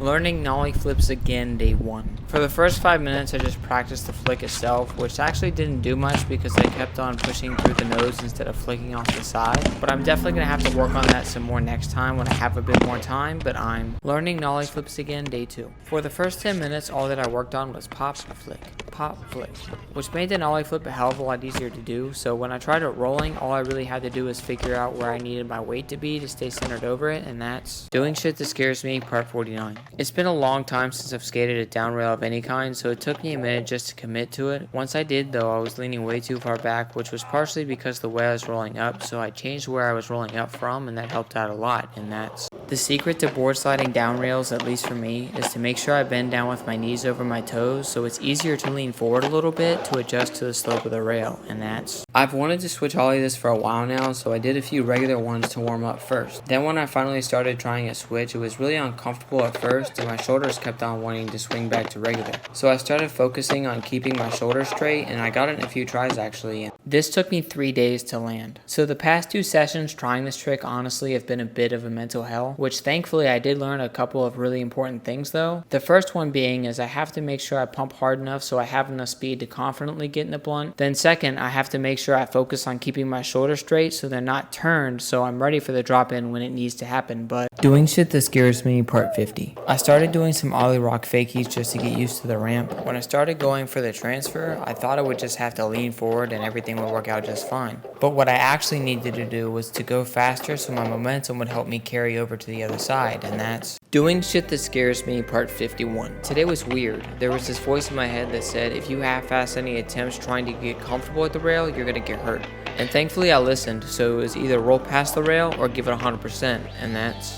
Learning nollie flips again day 1. For the first 5 minutes I just practiced the flick itself, which actually didn't do much because I kept on pushing through the nose instead of flicking off the side. But I'm definitely going to have to work on that some more next time when I have a bit more time, but I'm learning nollie flips again day 2. For the first 10 minutes all that I worked on was pop, flick, which made the nollie flip a hell of a lot easier to do. So when I tried it rolling, all I really had to do was figure out where I needed my weight to be to stay centered over it, and that's doing shit that scares me, part 49. It's been a long time since I've skated a down rail of any kind, so it took me a minute just to commit to it. Once I did though, I was leaning way too far back, which was partially because the way I was rolling up, so I changed where I was rolling up from, and that helped out a lot. And that's the secret to board sliding down rails, at least for me, is to make sure I bend down with my knees over my toes, so it's easier to lean forward a little bit to adjust to the slope of the rail. And that's I've wanted to switch ollie this for a while now, so I did a few regular ones to warm up first. Then when I finally started trying a switch, it was really uncomfortable at first, and my shoulders kept on wanting to swing back to regular. So I started focusing on keeping my shoulders straight, and I got it in a few tries actually. This took me 3 days to land. So the past 2 sessions trying this trick honestly have been a bit of a mental hell, which thankfully I did learn a couple of really important things though. The first one being is I have to make sure I pump hard enough so I have enough speed to confidently get in the blunt. Then second, I have to make sure I focus on keeping my shoulders straight so they're not turned, so I'm ready for the drop in when it needs to happen. But doing shit that scares me, part 50. I started doing some ollie rock fakies just to get used to the ramp. When I started going for the transfer, I thought I would just have to lean forward and everything would work out just fine. But what I actually needed to do was to go faster so my momentum would help me carry over to the other side, and that's doing shit that scares me, part 51. Today was weird. There was this voice in my head that said if you half-ass any attempts trying to get comfortable at the rail, you're gonna get hurt. And thankfully I listened, so it was either roll past the rail or give it 100%, and that's